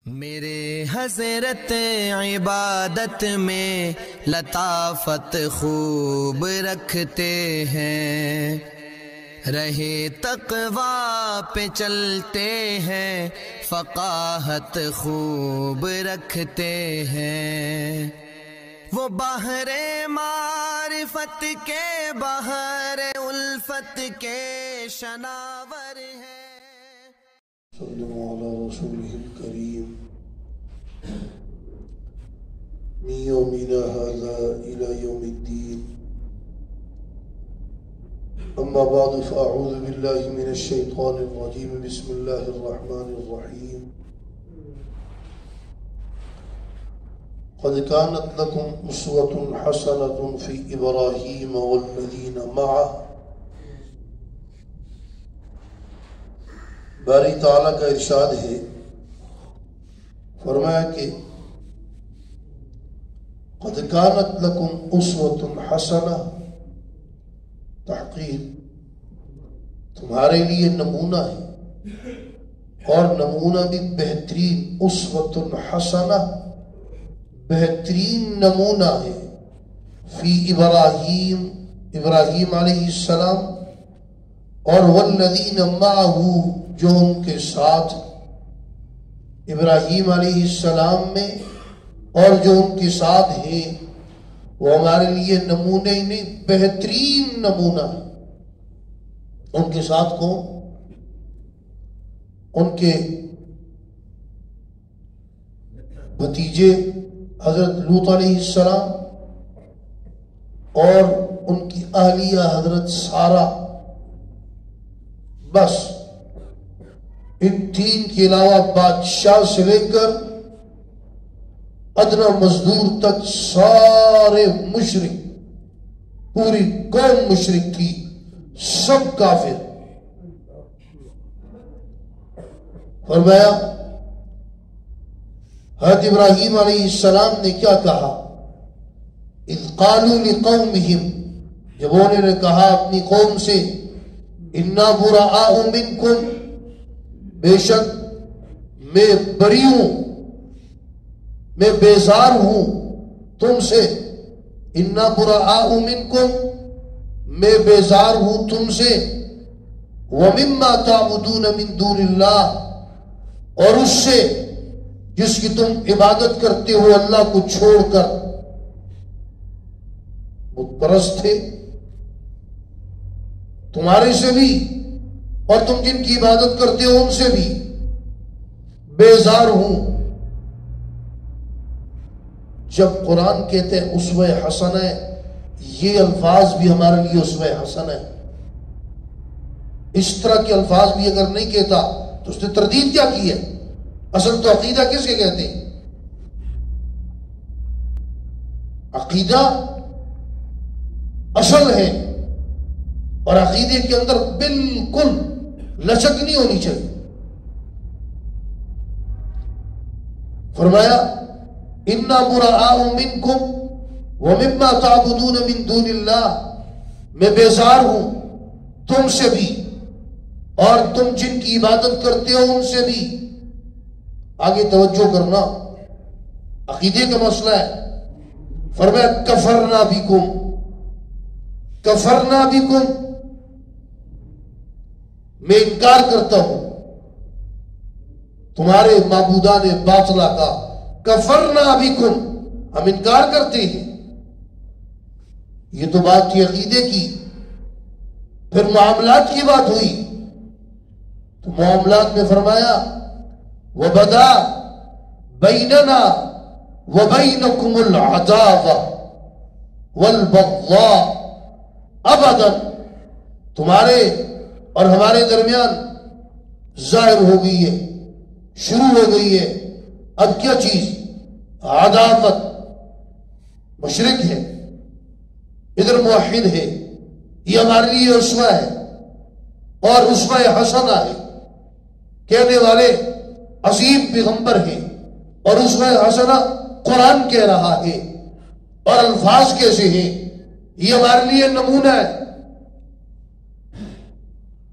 میرے حضرت عبادت میں لطافت خوب رکھتے ہیں، رہے تقویٰ پہ چلتے ہیں، فقاہت خوب رکھتے ہیں۔ وہ بحر معرفت کے بحر الفت کے شناور ہیں۔ صلوا علی رسولہ الکریم من یومنا ھذا الی یوم الدین، اما بعد فاعوذ باللہ من الشیطان الرجیم، بسم اللہ الرحمن الرحیم۔ قد كانت لكم أسوة حسنة في إبراهيم والذين معه۔ باری تعالیٰ کا ارشاد ہے، فرمایا کہ قد كانت لكم أسوة حسنة، تحقیق تمہارے لیے نمونہ ہے، اور نمونہ بھی بہترین، أسوة حسنة بہترین نمونہ ہے، فی ابراہیم، ابراہیم علیہ السلام، اور والذین معہ، جو ان کے ساتھ ابراہیم علیہ السلام میں اور جو ان کے ساتھ ہیں، وہ ہمارے لیے نمونے ہی نہیں بہترین نمونہ ہے۔ ان کے ساتھ کون؟ ان کے بھتیجے حضرت لوط علیہ السلام اور ان کی اہلیہ حضرت سارہ، بس ان تین کے علاوہ بادشاہ سے لے کر ادنا مزدور تک سارے مشرک، پوری قوم مشرک تھی، سب کافر۔ فرمایا حضرت ابراہیم علیہ السلام نے کیا کہا؟ اذ قالوا لقومہم، جب انہوں نے کہا اپنی قوم سے، انا براء منکم، بے شک میں بری ہوں، میں بیزار ہوں تم سے، انا براء منکم، میں بیزار ہوں تم سے، ومما تعبدون من دون اللہ، اور اس سے جس کی تم عبادت کرتے ہو اللہ کو چھوڑ کر۔ بت پرست تھے تمہارے سے بھی، اور تم جن کی عبادت کرتے ہو ان سے بھی بیزار ہوں۔ جب قرآن کہتے ہیں اسوہ حسنہ ہے، یہ الفاظ بھی ہمارے لیے اسوہ حسنہ ہے۔ اس طرح کے الفاظ بھی اگر نہیں کہتا تو اس نے تردید کیا کی ہے؟ اصل تو عقیدہ کس کے کہتے ہیں؟ عقیدہ اصل ہے، اور عقیدے کے اندر بالکل لچک نہیں ہونی چاہیے۔ فرمایا انا براء منکم ومما تعبدون من دون اللہ، میں بیزار ہوں تم سے بھی اور تم جن کی عبادت کرتے ہو ان سے بھی۔ آگے توجہ کرنا، عقیدے کا مسئلہ ہے۔ فرمایا کفرنا بکم، کفرنا بکم، میں انکار کرتا ہوں تمہارے معبودان باطلہ کا۔ کفرنا بکم، ہم انکار کرتے ہیں۔ یہ تو بات تھی عقیدے کی، پھر معاملات کی بات ہوئی تو معاملات میں فرمایا وَبَدَا بَيْنَنَا وَبَيْنَكُمُ الْعَدَاوَةُ وَالْبَغْضَاءُ أَبَدًا، تمہارے اور ہمارے درمیان ظاہر ہو گئی ہے، شروع ہو گئی ہے اب کیا چیز؟ عداوت۔ مشرک ہے، ادھر موحد ہے، یہ ہمارے لیے اسوہ ہے، اور اسوہ حسنہ ہے۔ کہنے والے عظیم پیغمبر ہیں، اور اسوہ حسنہ قرآن کہہ رہا ہے، اور الفاظ کیسے ہیں؟ یہ ہمارے لیے نمونہ ہے۔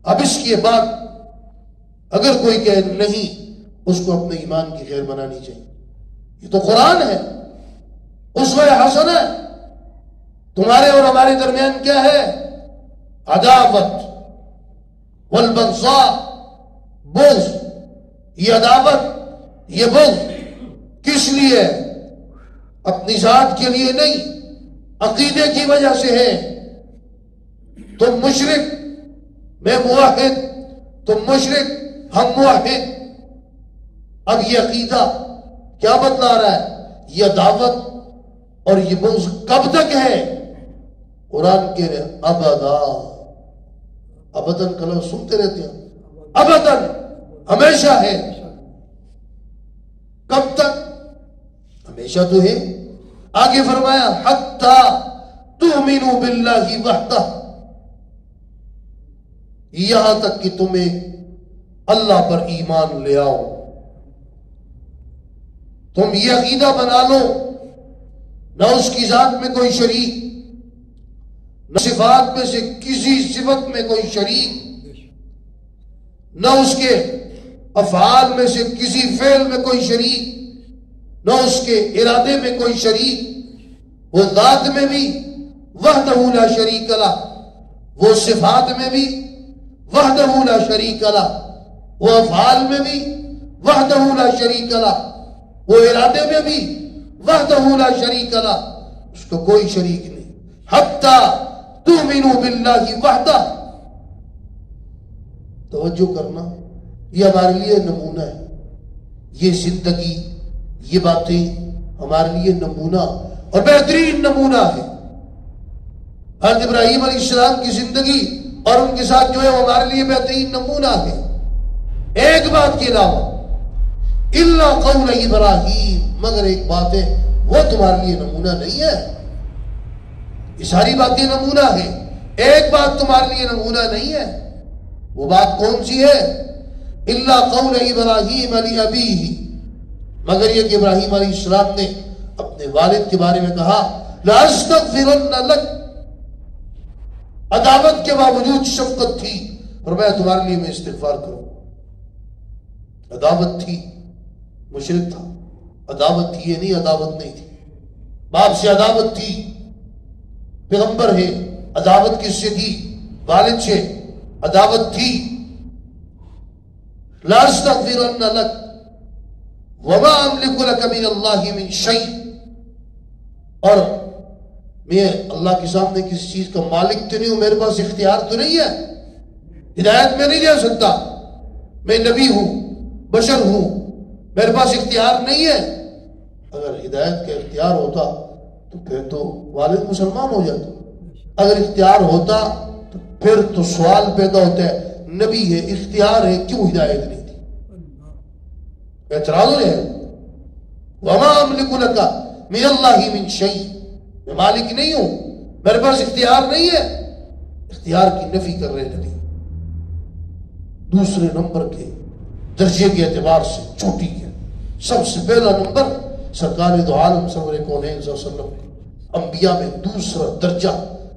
اب اس کے بعد اگر کوئی کہے نہیں اس کو اپنے ایمان کی خیر بنانی چاہیے. یہ تو قرآن ہے، اسوہ حسن ہے. تمہارے اور ہمارے درمیان کیا ہے؟ عداوت والبغضاء، بغض. یہ عداوت، یہ بغض کس لیے؟ اپنی ذات کے لیے نہیں، عقیدے کی وجہ سے ہے. تم مشرک، میں موحد، تم مشرک، ہم موحد. اب یہ عقیدہ کیا بتلا رہا ہے؟ یہ عداوت اور یہ بغض کب تک ہے؟ قرآن کے ابدا، ابدن کا لفظ سنتے رہتے ہیں. ابدن ہمیشہ ہے. کب تک؟ ہمیشہ تو ہے. آگے فرمایا حتی تؤمنوا باللہ وحدہ، یہاں تک کہ تمہیں اللہ پر ایمان لے آؤ. تم یہ عقیدہ بنا لو نہ اس کی ذات میں کوئی شریک، نہ صفات میں سے کسی صفت میں کوئی شریک، نہ اس کے افعال میں سے کسی فعل میں کوئی شریک، نہ اس کے ارادے میں کوئی شریک. وہ ذات میں بھی وحدہ لا شریک لہ، وہ صفات میں بھی وحدہ لا شریک لہ، وہ افعال میں بھی وحدہ لا شریک لہ، وہ ارادے میں بھی وحدہ لا شریک لہ، اس کو کوئی شریک نہیں. حتی تؤمنوا باللہ وحدہ. توجہ کرنا، یہ ہمارے لیے نمونہ ہے. یہ زندگی، یہ باتیں ہمارے لیے نمونہ اور بہترین نمونہ ہے. حضرت ابراہیم علیہ السلام کی زندگی اور ان کے ساتھ جو ہے وہ ہمارے لیے بہترین نمونہ ہے. ایک بات کے علاوہ، الا قول ابراہیم، مگر ایک بات ہے وہ تمہارے لیے نمونہ نہیں ہے. یہ ساری باتیں نمونہ ہے، ایک بات تمہارے لیے نمونہ نہیں ہے. وہ بات کون سی ہے؟ الا قول ابراہیم علی ابیہ، مگر یہ کہ ابراہیم علیہ السلام نے اپنے والد کے بارے میں کہا لَأَسْتَغْفِرَنَّ لَكَ. عداوت کے باوجود شفقت تھی، اور میں تمہارے لیے میں استغفار کروں. عداوت تھی، مشرک تھا، عداوت تھی. یہ نہیں عداوت نہیں تھی. باپ سے عداوت تھی، پیغمبر ہے، عداوت کس سے تھی؟ والد سے عداوت تھی. لَأَسْتَغْفِرَنَّ لَكَ وَمَا أَمْلِكُ لَكَ مِنَ اللَّهِ مِنْ شَيْءٍ. اور میں اللہ کے سامنے کسی چیز کا مالک تو نہیں ہوں، میرے پاس اختیار تو نہیں ہے، ہدایت میں نہیں دے سکتا. میں نبی ہوں، بشر ہوں، میرے پاس اختیار نہیں ہے. اگر ہدایت کا اختیار ہوتا تو پھر تو والد مسلمان ہو جاتا. اگر اختیار ہوتا تو پھر تو سوال پیدا ہوتا ہے، نبی ہے، اختیار ہے، کیوں ہدایت نہیں تھی؟ اعتراض ہے. وما املک لک من اللہ من شیء، میں مالک نہیں ہوں، میرے پاس اختیار نہیں ہے. اختیار کی نفی کر رہے نبی. دوسرے نمبر کے درجے کے اعتبار سے چھوٹی ہے. سب سے پہلا نمبر سرکار دو عالم سرور کونین صلی اللہ علیہ وسلم، انبیاء میں دوسرا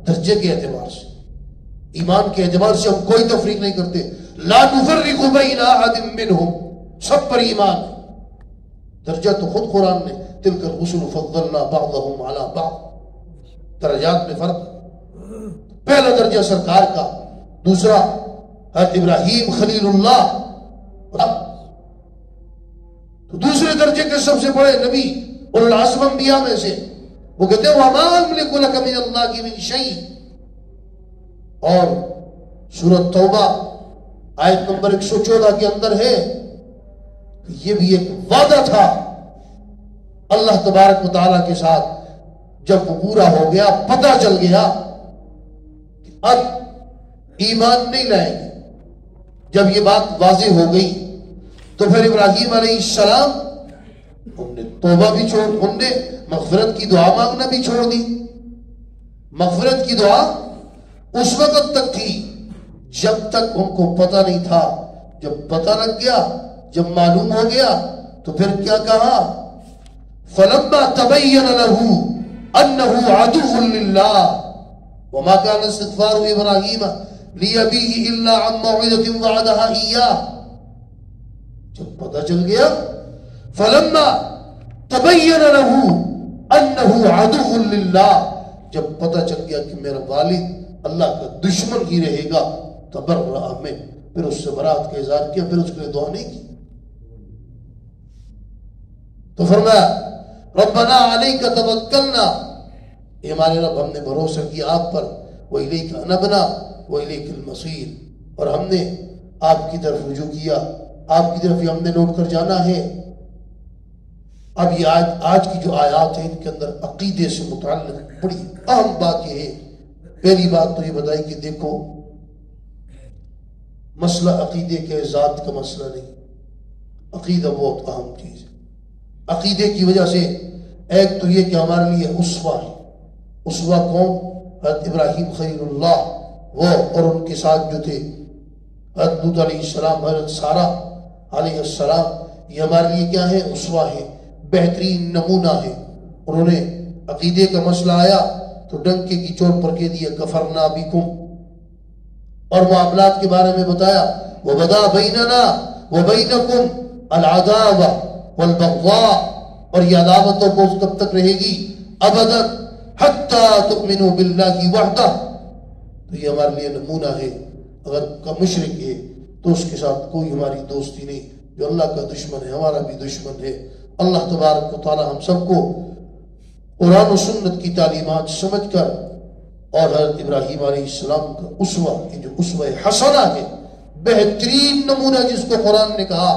درجے کے اعتبار سے، ایمان کے اعتبار سے ہم کوئی تفریق نہیں کرتے. لا نفرق بین احد منہم، سب پر ایمان ہے. درجہ تو خود قرآن نے تلک الرسل فضلنا بعضهم علی بعض، درجات میں فرق. پہلا درجہ سرکار کا، دوسرا حضرت ابراہیم خلیل اللہ. تو دوسرے درجے کے سب سے بڑے نبی اولو العزم انبیاء میں سے، وہ کہتے ہیں وما املک لک من اللہ من شیء. اور سورۃ توبہ آیت نمبر 114 کے اندر ہے، یہ بھی ایک وعدہ تھا اللہ تبارک و تعالیٰ کے ساتھ. جب وہ پورا ہو گیا، پتہ چل گیا کہ اب ایمان نہیں لائیں گے، جب یہ بات واضح ہو گئی تو پھر ابراہیم علیہ السلام ہم نے توبہ بھی چھوڑ، ہم نے مغفرت کی دعا مانگنا بھی چھوڑ دی. مغفرت کی دعا اس وقت تک تھی جب تک ان کو پتہ نہیں تھا. جب پتہ لگ گیا، جب معلوم ہو گیا تو پھر کیا کہا؟ فَلَمَّا تَبَيَّنَ لَهُ أَنَّهُ عَدُوٌّ لِلَّهِ وَمَا كَانَ اسْتِغْفَارُ إِبْرَاهِيمَ لِأَبِيهِ إِلَّا عَن مَّوْعِدَةٍ وَعَدَهَا إِيَّاهُ. جب پتہ چل گیا فلما تبین له انه عدو للہ، جب پتہ چل گیا کہ میرا والد اللہ کا دشمن ہی رہے گا، تبرأ منہ، پھر اس سے برات کا اظہار کیا، پھر اس کے لیے دعا نہیں کی. تو فرمایا ربنا علیک توکلنا، اے ہمارے رب ہم نے بھروسہ کیا آپ پر، وإلیک انبنا وإلیک المصیر، اور ہم نے آپ کی طرف رجوع کیا، آپ کی طرف ہی ہم نے لوٹ کر جانا ہے. اب یہ آج کی جو آیات ہیں ان کے اندر عقیدے سے متعلق بڑی اہم بات یہ ہے. پہلی بات تو یہ بتائی کہ دیکھو مسئلہ عقیدے کے ذات کا مسئلہ نہیں، عقیدہ بہت اہم چیز ہے. عقیدے کی وجہ سے ایک تو یہ کہ ہمارے لیے اسوہ ہے. اسوہ کون؟ حضرت ابراہیم خلیل اللہ، وہ اور ان کے ساتھ جو تھے حضرت لوط علیہ السلام، حضرت سارہ علیہ السلام، یہ ہمارے لیے کیا ہے؟ اسوہ ہے، بہترین نمونہ ہے. انہوں نے عقیدے کا مسئلہ آیا تو ڈنکے کی چوٹ پر کہہ دیا کفرنا بکم، اور معاملات کے بارے میں بتایا وبدا بیننا وبینکم العداوہ والبغضاء، اور یہ عداوت اور بغض کب تک رہے گی؟ ابدا حتی تؤمنوا باللہ وحدہ. تو یہ ہمارے لیے نمونہ ہے. اگر مشرک ہے تو اس کے ساتھ کوئی ہماری دوستی نہیں. جو اللہ کا دشمن ہے ہمارا بھی دشمن ہے. اللہ تبارک و تعالی ہم سب کو قرآن و سنت کی تعلیمات سمجھ کر اور حضرت ابراہیم علیہ السلام کا اسوہ، یہ جو اسوہ حسنہ ہے، بہترین نمونہ جس کو قرآن نے کہا،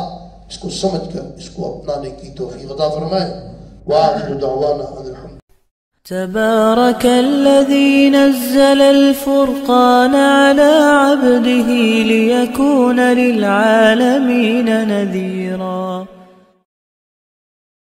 اس کو سمجھ کر اس کو اپنانے کی توفیق عطا فرمائے. وآخر دعوانا ان الحمد. تبارك الذي نزل الفرقان على عبده ليكون للعالمين نذيرا.